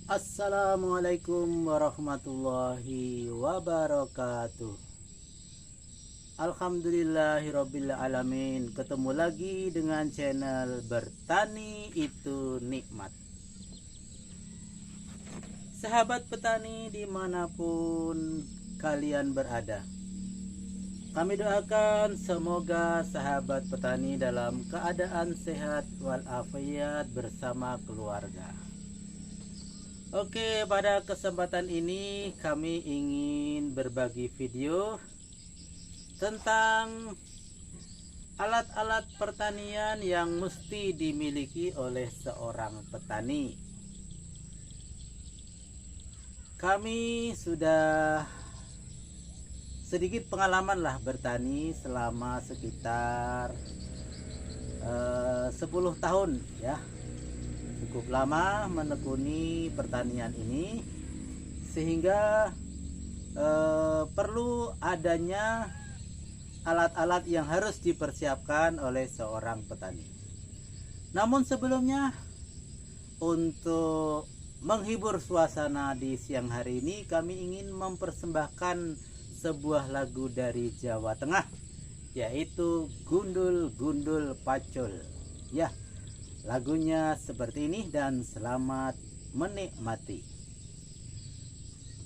Assalamualaikum warahmatullahi wabarakatuh. Alhamdulillahirabbil alamin. Ketemu lagi dengan channel Bertani Itu Nikmat. Sahabat petani dimanapun kalian berada, kami doakan semoga sahabat petani dalam keadaan sehat walafiat bersama keluarga. Oke, pada kesempatan ini kami ingin berbagi video tentang alat-alat pertanian yang mesti dimiliki oleh seorang petani. Kami sudah sedikit pengalaman lah bertani selama sekitar 10 tahun ya. Cukup lama menekuni pertanian ini sehingga perlu adanya alat-alat yang harus dipersiapkan oleh seorang petani. Namun sebelumnya, untuk menghibur suasana di siang hari ini, kami ingin mempersembahkan sebuah lagu dari Jawa Tengah, yaitu Gundul Gundul Pacul. Ya, lagunya seperti ini dan selamat menikmati.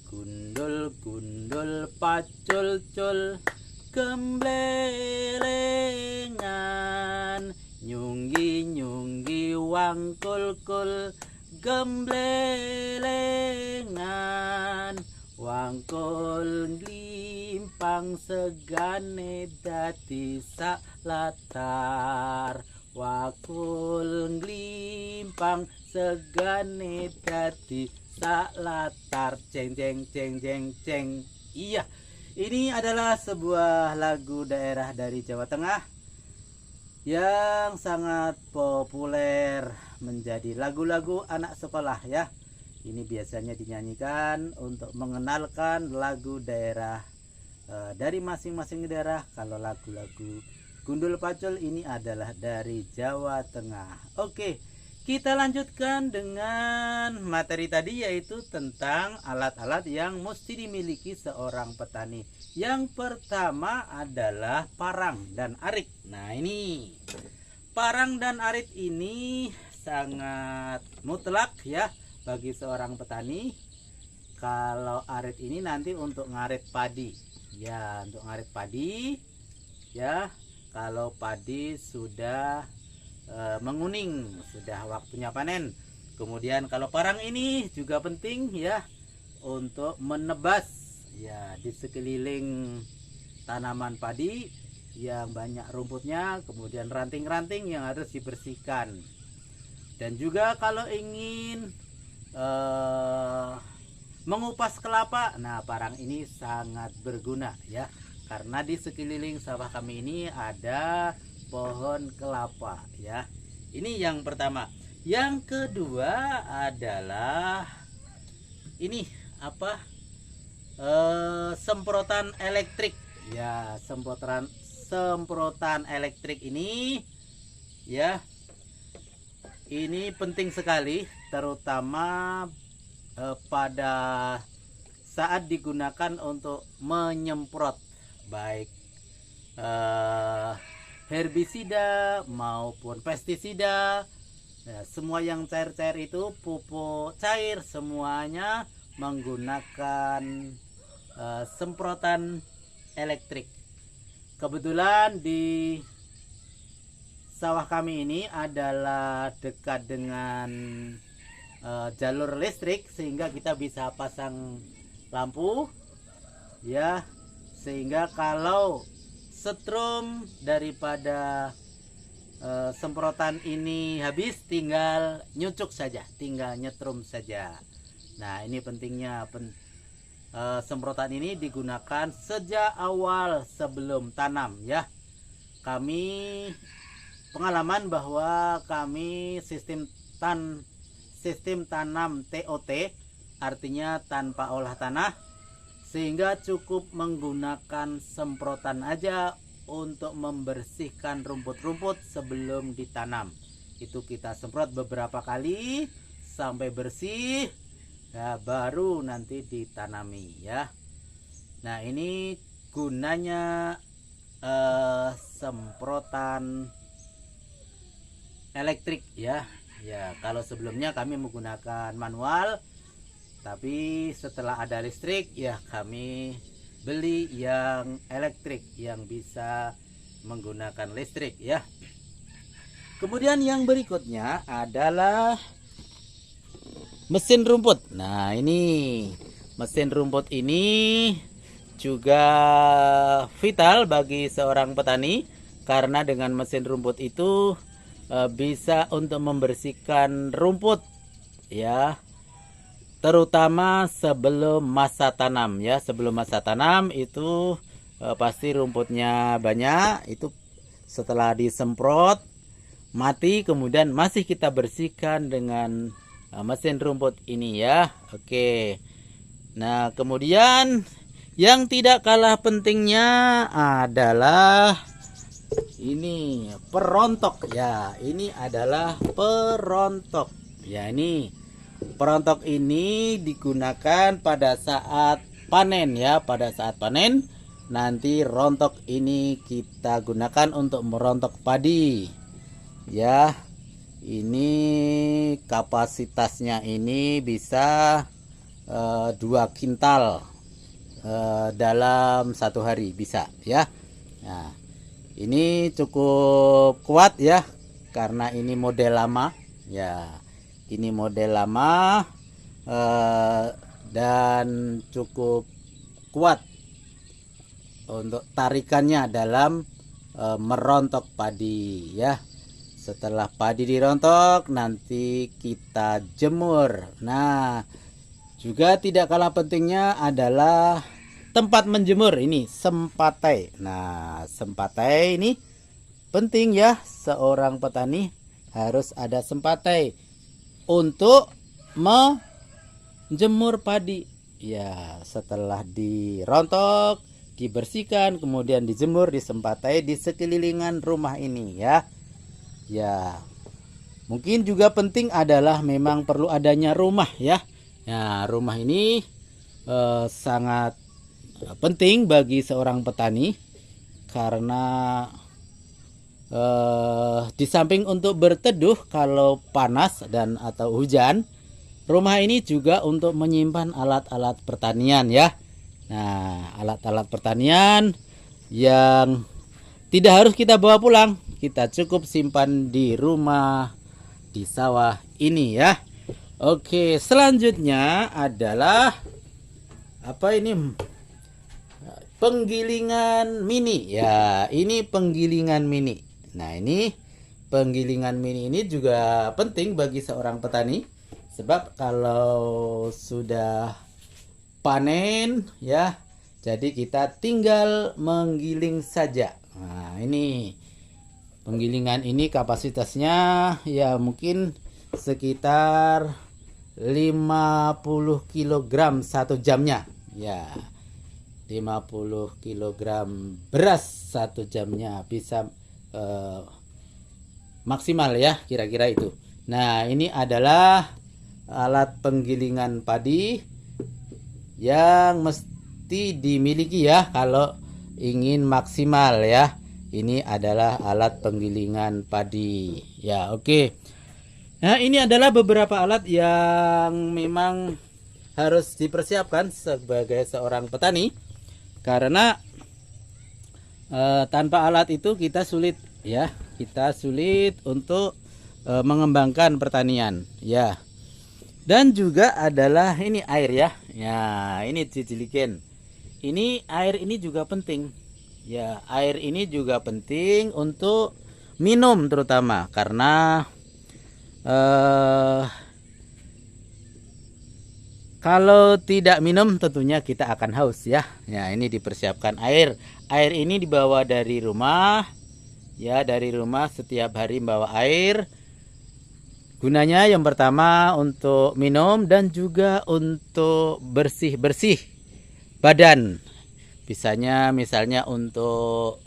Gundul gundul pacul cul gemblelengan, nyunggi nyunggi wangkul kul gemblelengan, wangkul glimpang segane dadi salatar, wakul glimpang segane dadi salatar, ceng ceng ceng ceng ceng. Iya, ini adalah sebuah lagu daerah dari Jawa Tengah yang sangat populer menjadi lagu-lagu anak sekolah ya. Ini biasanya dinyanyikan untuk mengenalkan lagu daerah dari masing-masing daerah. Kalau lagu-lagu Gundul Pacul ini adalah dari Jawa Tengah. Oke, kita lanjutkan dengan materi tadi, yaitu tentang alat-alat yang mesti dimiliki seorang petani. Yang pertama adalah parang dan arit. Nah, ini parang dan arit ini sangat mutlak ya bagi seorang petani. Kalau arit ini nanti untuk ngarit padi. Ya, untuk ngarit padi ya. Kalau padi sudah menguning, sudah waktunya panen. Kemudian kalau parang ini juga penting ya untuk menebas ya di sekeliling tanaman padi yang banyak rumputnya, kemudian ranting-ranting yang harus dibersihkan. Dan juga kalau ingin mengupas kelapa, nah parang ini sangat berguna ya, karena di sekeliling sawah kami ini ada pohon kelapa ya. Ini yang pertama. Yang kedua adalah ini apa, semprotan elektrik ya. Semprotan elektrik ini ya, ini penting sekali, terutama pada saat digunakan untuk menyemprot baik herbisida maupun pestisida ya, semua yang cair-cair itu, pupuk cair, semuanya menggunakan semprotan elektrik. Kebetulan di sawah kami ini adalah dekat dengan jalur listrik, sehingga kita bisa pasang lampu ya, sehingga kalau setrum daripada semprotan ini habis, tinggal nyucuk saja, tinggal nyetrum saja. Nah, ini pentingnya semprotan ini digunakan sejak awal sebelum tanam ya. Kami pengalaman bahwa kami sistem tanam TOT, artinya tanpa olah tanah, sehingga cukup menggunakan semprotan aja untuk membersihkan rumput-rumput sebelum ditanam. Itu kita semprot beberapa kali sampai bersih. ya, baru nanti ditanami ya. Nah, ini gunanya semprotan elektrik ya. Ya, kalau sebelumnya kami menggunakan manual, tapi setelah ada listrik ya kami beli yang elektrik yang bisa menggunakan listrik ya. Kemudian yang berikutnya adalah mesin rumput. Nah, ini mesin rumput ini juga vital bagi seorang petani, karena dengan mesin rumput itu bisa untuk membersihkan rumput ya, terutama sebelum masa tanam ya. Sebelum masa tanam itu pasti rumputnya banyak, itu setelah disemprot mati, kemudian masih kita bersihkan dengan mesin rumput ini ya. Oke. Nah, kemudian yang tidak kalah pentingnya adalah ini perontok ya. Ini adalah perontok ya. Ini perontok ini digunakan pada saat panen ya. Pada saat panen nanti rontok ini kita gunakan untuk merontok padi ya. Ini kapasitasnya ini bisa 2 kintal dalam 1 hari bisa ya. Nah, ini cukup kuat ya, karena ini model lama ya. Ini model lama dan cukup kuat untuk tarikannya dalam merontok padi ya. Setelah padi dirontok nanti kita jemur. Nah, juga tidak kalah pentingnya adalah tempat menjemur, ini sempatai. Nah, sempatai ini penting ya, seorang petani harus ada sempatai untuk menjemur padi ya. Setelah dirontok, dibersihkan, kemudian dijemur di sempatai di sekelilingan rumah ini ya. Ya, mungkin juga penting adalah memang perlu adanya rumah ya. Nah, rumah ini sangat penting bagi seorang petani, karena di samping untuk berteduh kalau panas dan atau hujan, rumah ini juga untuk menyimpan alat-alat pertanian ya. Nah, alat-alat pertanian yang tidak harus kita bawa pulang, kita cukup simpan di rumah, di sawah ini ya. Oke, selanjutnya adalah apa ini? Penggilingan mini ya. Ini penggilingan mini. Nah, ini penggilingan mini ini juga penting bagi seorang petani, sebab kalau sudah panen ya, jadi kita tinggal menggiling saja. Nah, ini penggilingan ini kapasitasnya ya mungkin sekitar 50 kg 1 jamnya ya. 50 kg beras 1 jamnya bisa maksimal ya, kira-kira itu. Nah, ini adalah alat penggilingan padi yang mesti dimiliki ya kalau ingin maksimal ya. Ini adalah alat penggilingan padi ya. Oke. Nah, ini adalah beberapa alat yang memang harus dipersiapkan sebagai seorang petani, karena tanpa alat itu kita sulit ya. Kita sulit untuk mengembangkan pertanian ya. Dan juga adalah ini air ya. Ya, ini cicilikin. Ini air ini juga penting. Ya, air ini juga penting untuk minum terutama, karena kalau tidak minum tentunya kita akan haus ya. Ya, ini dipersiapkan air. Air ini dibawa dari rumah ya, dari rumah setiap hari membawa air. Gunanya yang pertama untuk minum dan juga untuk bersih-bersih badan. Misalnya untuk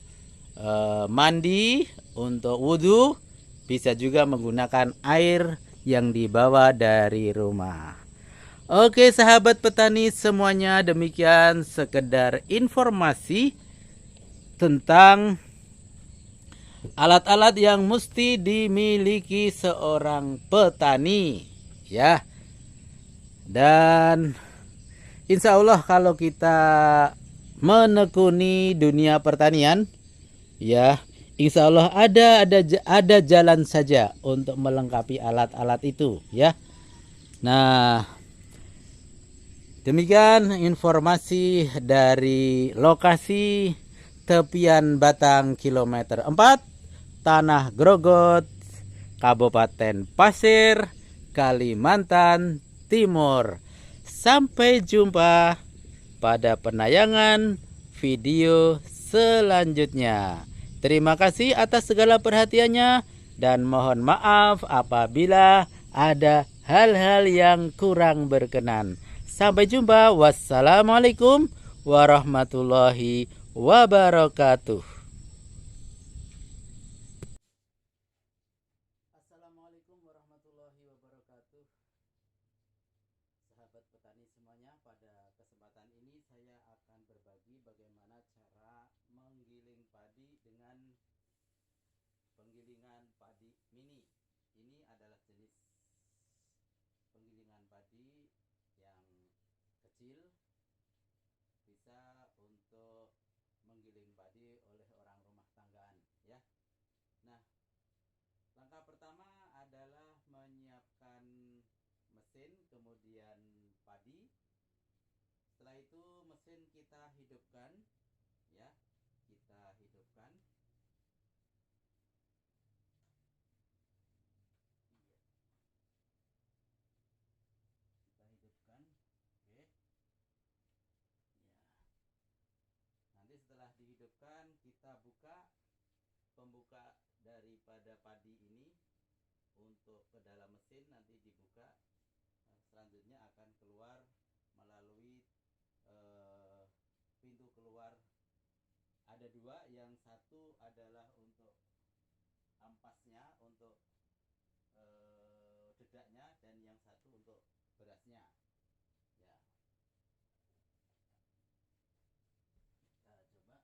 mandi, untuk wudhu, bisa juga menggunakan air yang dibawa dari rumah. Oke sahabat petani semuanya, demikian sekedar informasi tentang alat-alat yang mesti dimiliki seorang petani ya. Dan insya Allah kalau kita menekuni dunia pertanian ya, insya Allah ada jalan saja untuk melengkapi alat-alat itu ya. Nah, demikian informasi dari lokasi tepian Batang kilometer 4, Tanah Grogot, Kabupaten Pasir, Kalimantan Timur. Sampai jumpa pada penayangan video selanjutnya. Terima kasih atas segala perhatiannya dan mohon maaf apabila ada hal-hal yang kurang berkenan. Sampai jumpa. Wassalamualaikum warahmatullahi wabarakatuh. Assalamualaikum warahmatullahi wabarakatuh. Sahabat petani semuanya, pada kesempatan ini saya akan berbagi bagaimana cara menggiling padi dengan penggilingan padi mini. Ini adalah jenis penggilingan padi yang kecil, bisa untuk menggiling padi oleh orang rumah tanggaan ya. Nah, langkah pertama adalah menyiapkan mesin, kemudian padi. Setelah itu mesin kita hidupkan ya, kita hidupkan. Oke. Ya. Nanti setelah dihidupkan kita buka pembuka daripada padi ini untuk ke dalam mesin, nanti dibuka. Selanjutnya akan keluar melalui pintu keluar. Ada dua, yang satu adalah untuk ampasnya, untuk dedaknya, dan yang satu untuk berasnya ya. Kita coba.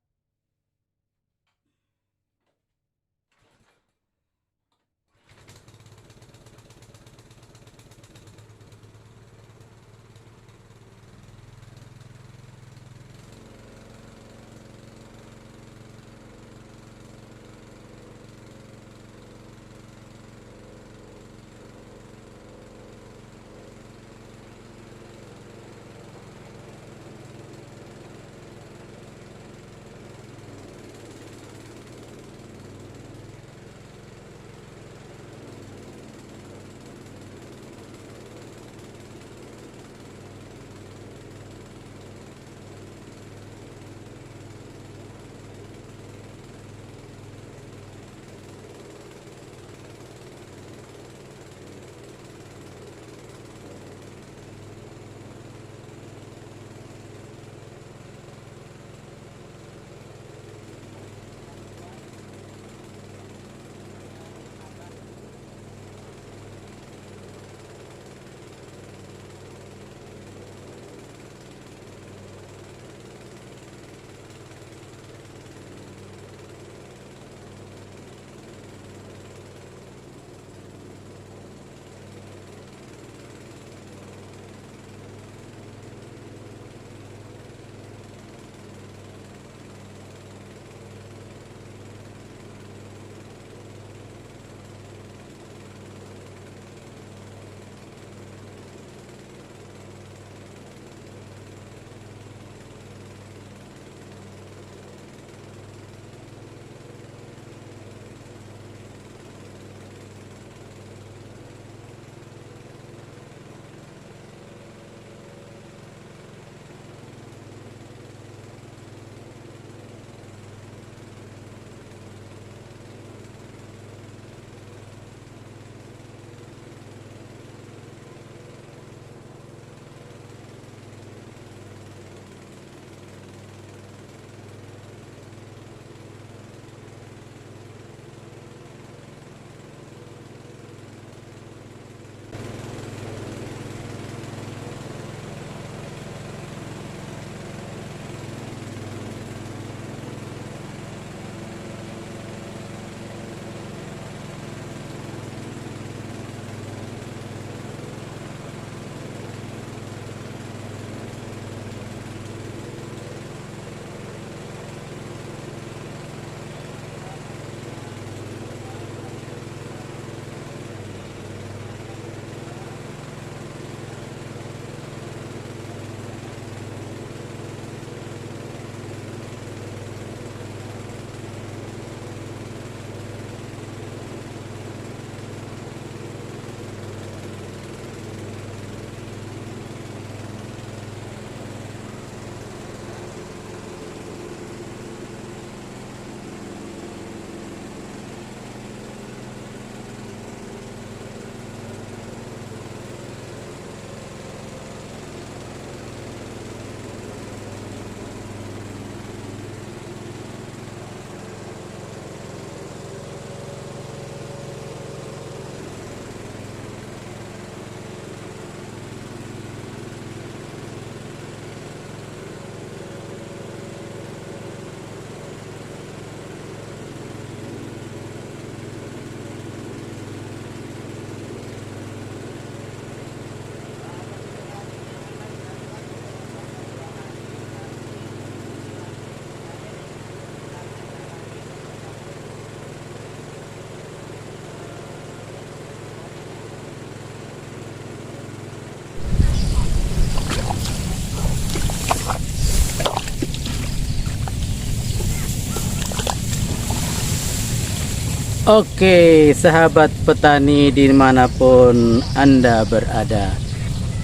Oke, sahabat petani dimanapun Anda berada,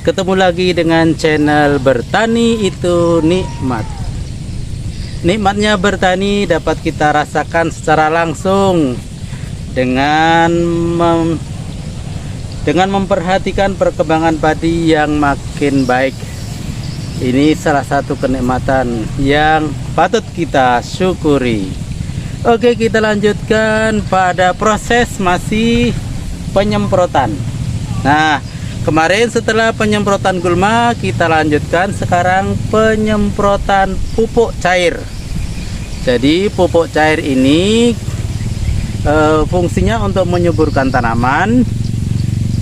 ketemu lagi dengan channel Bertani Itu Nikmat. Nikmatnya bertani dapat kita rasakan secara langsung dengan memperhatikan perkembangan padi yang makin baik. Ini salah satu kenikmatan yang patut kita syukuri. Oke, kita lanjutkan pada proses masih penyemprotan. Nah, kemarin setelah penyemprotan gulma, kita lanjutkan sekarang penyemprotan pupuk cair. Jadi pupuk cair ini fungsinya untuk menyuburkan tanaman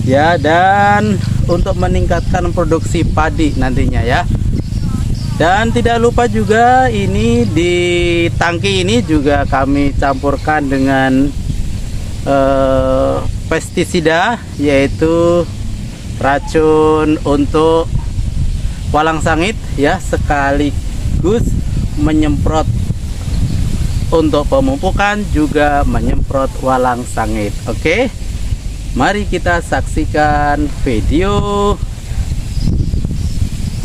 ya, dan untuk meningkatkan produksi padi nantinya ya. Dan tidak lupa juga ini di tangki ini juga kami campurkan dengan pestisida, yaitu racun untuk walang sangit ya, sekaligus menyemprot untuk pemupukan, juga menyemprot walang sangit. Oke, mari kita saksikan video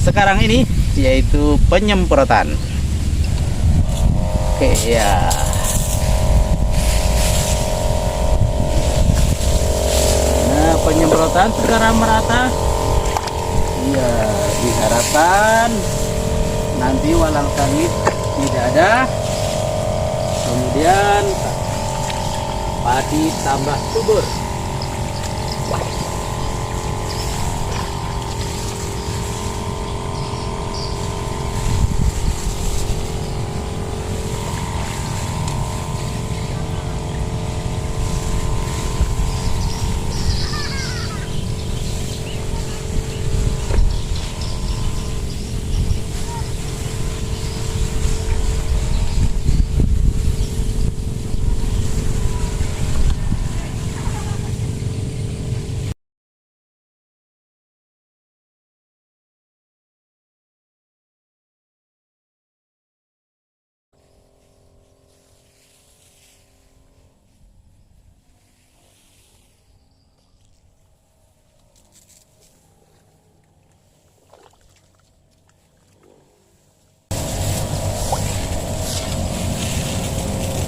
sekarang ini, yaitu penyemprotan. Oke ya. Nah, penyemprotan secara merata ya, diharapkan nanti walang sangit tidak ada, kemudian padi tambah subur.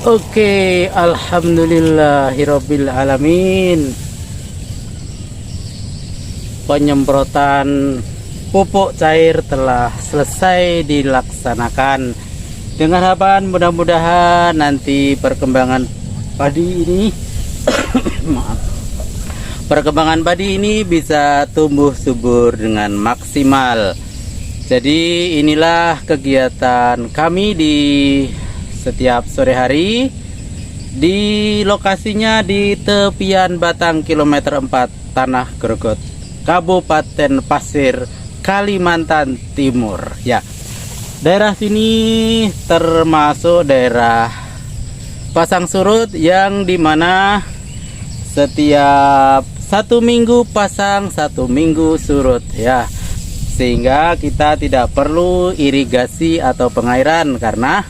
Oke, alhamdulillahirabbil alamin. Penyemprotan pupuk cair telah selesai dilaksanakan. Dengan harapan mudah-mudahan nanti perkembangan padi ini maaf. Perkembangan padi ini bisa tumbuh subur dengan maksimal. Jadi inilah kegiatan kami di setiap sore hari. Di lokasinya di tepian Batang kilometer 4 Tanah Gregot, Kabupaten Pasir, Kalimantan Timur ya. Daerah sini termasuk daerah pasang surut, yang dimana setiap 1 minggu pasang, 1 minggu surut ya, sehingga kita tidak perlu irigasi atau pengairan karena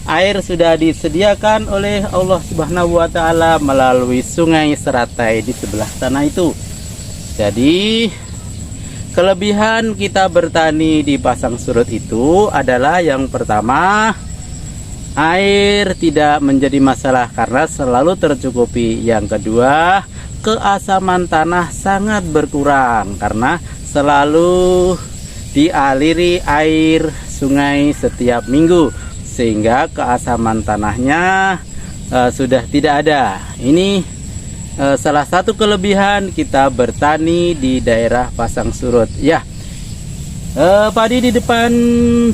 air sudah disediakan oleh Allah Subhanahu wa Ta'ala melalui sungai Seratai di sebelah sana itu. Jadi kelebihan kita bertani di pasang surut itu adalah yang pertama, air tidak menjadi masalah karena selalu tercukupi. Yang kedua, keasaman tanah sangat berkurang karena selalu dialiri air sungai setiap minggu, sehingga keasaman tanahnya sudah tidak ada. Ini salah satu kelebihan kita bertani di daerah pasang surut ya. Padi di depan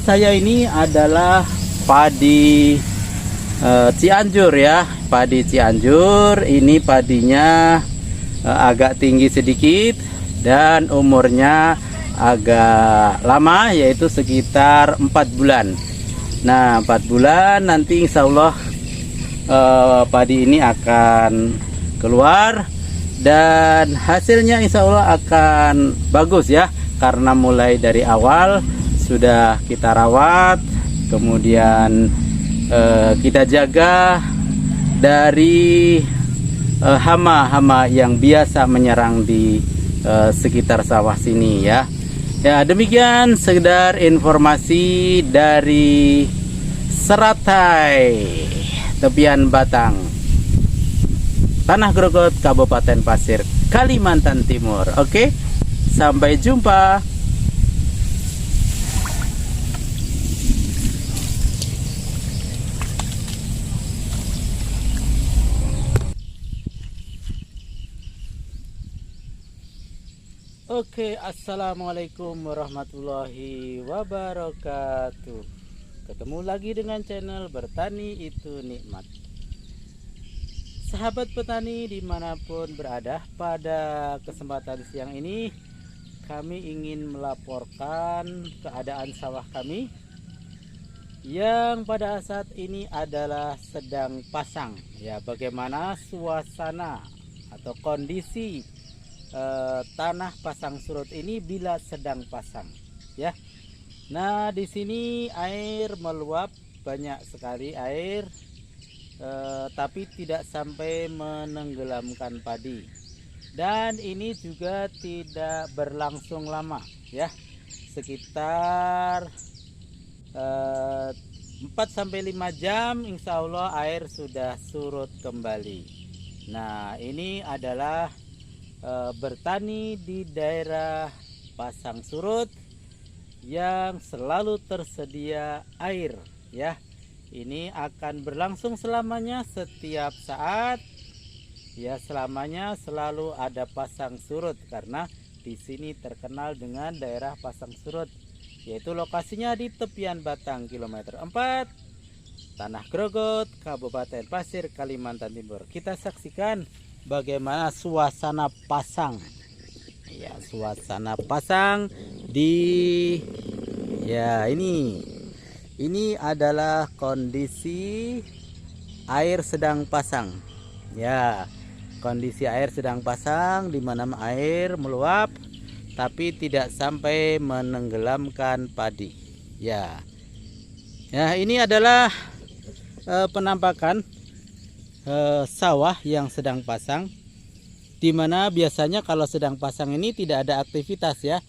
saya ini adalah padi Cianjur ya. Padi Cianjur ini padinya agak tinggi sedikit dan umurnya agak lama, yaitu sekitar 4 bulan. Nah, 4 bulan nanti insya Allah padi ini akan keluar dan hasilnya insya Allah akan bagus ya, karena mulai dari awal sudah kita rawat, kemudian kita jaga dari hama-hama yang biasa menyerang di sekitar sawah sini ya. Ya, demikian sekedar informasi dari Seratai, tepian Batang, Tanah Grogot, Kabupaten Pasir, Kalimantan Timur. Oke, sampai jumpa. Oke, assalamualaikum warahmatullahi wabarakatuh. Ketemu lagi dengan channel Bertani Itu Nikmat. Sahabat petani dimanapun berada, pada kesempatan siang ini kami ingin melaporkan keadaan sawah kami yang pada saat ini adalah sedang pasang. Ya, bagaimana suasana atau kondisi tanah pasang surut ini bila sedang pasang ya. Nah, di sini air meluap, banyak sekali air, tapi tidak sampai menenggelamkan padi, dan ini juga tidak berlangsung lama ya, sekitar 4-5 jam insya Allah air sudah surut kembali. Nah, ini adalah bertani di daerah pasang surut yang selalu tersedia air ya. Ini akan berlangsung selamanya, setiap saat ya, selamanya selalu ada pasang surut, karena di sini terkenal dengan daerah pasang surut, yaitu lokasinya di tepian Batang kilometer 4, Tanah Grogot, Kabupaten Pasir, Kalimantan Timur. Kita saksikan bagaimana suasana pasang ya, suasana pasang di ya, ini adalah kondisi air sedang pasang ya, kondisi air sedang pasang di mana air meluap tapi tidak sampai menenggelamkan padi ya. Ya, ini adalah penampakan sawah yang sedang pasang, dimana biasanya kalau sedang pasang ini tidak ada aktivitas ya,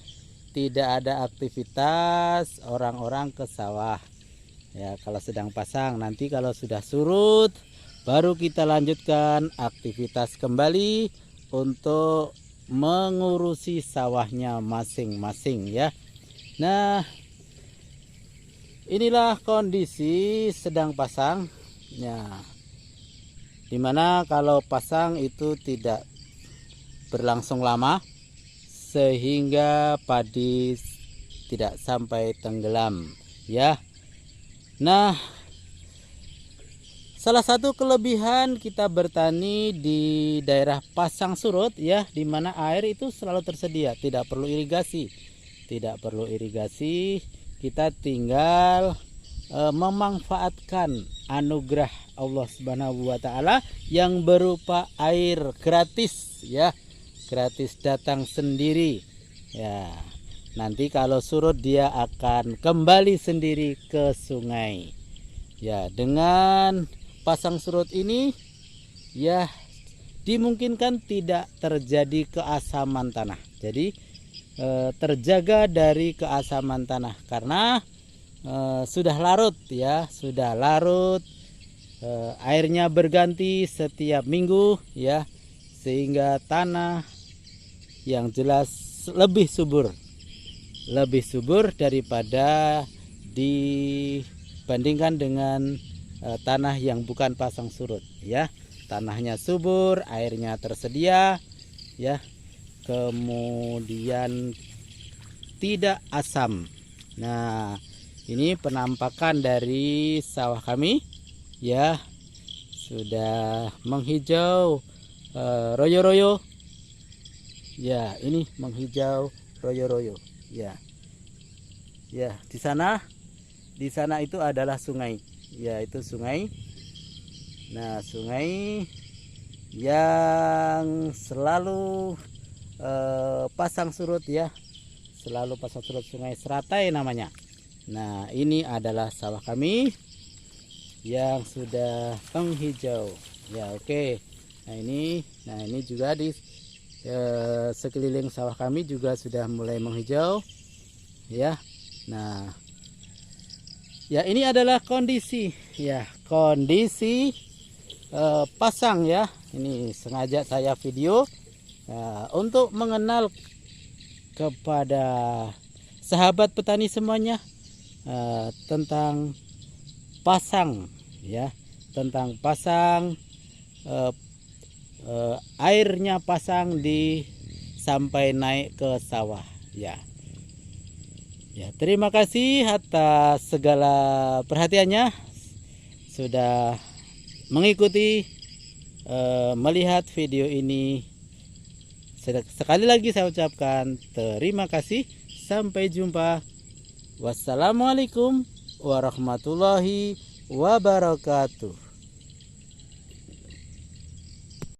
tidak ada aktivitas orang-orang ke sawah ya kalau sedang pasang. Nanti kalau sudah surut baru kita lanjutkan aktivitas kembali untuk mengurusi sawahnya masing-masing ya. Nah, inilah kondisi sedang pasang ya, dimana kalau pasang itu tidak berlangsung lama sehingga padi tidak sampai tenggelam ya. Nah, salah satu kelebihan kita bertani di daerah pasang surut ya, dimana air itu selalu tersedia, tidak perlu irigasi, kita tinggal memanfaatkan anugerah Allah Subhanahu wa Ta'ala yang berupa air gratis ya, gratis datang sendiri ya. Nanti kalau surut dia akan kembali sendiri ke sungai ya. Dengan pasang surut ini ya, dimungkinkan tidak terjadi keasaman tanah, jadi terjaga dari keasaman tanah karena sudah larut ya, sudah larut, airnya berganti setiap minggu ya, sehingga tanah yang jelas lebih subur daripada dibandingkan dengan tanah yang bukan pasang surut ya. Tanahnya subur, airnya tersedia ya, kemudian tidak asam. Nah, ini penampakan dari sawah kami ya, sudah menghijau royo-royo ya, ini menghijau royo-royo ya. Ya, di sana itu adalah sungai ya, itu sungai. Nah, sungai yang selalu pasang surut ya, selalu pasang surut, Sungai Seratai namanya. Nah, ini adalah sawah kami yang sudah menghijau ya. Oke, Nah ini juga di sekeliling sawah kami juga sudah mulai menghijau ya. Nah ya ini adalah kondisi pasang ya. Ini sengaja saya video untuk mengenal kepada sahabat petani semuanya tentang pasang ya, tentang pasang airnya pasang sampai naik ke sawah ya. Ya, terima kasih atas segala perhatiannya, sudah mengikuti melihat video ini. Sekali lagi saya ucapkan terima kasih. Sampai jumpa. Wassalamualaikum warahmatullahi wabarakatuh.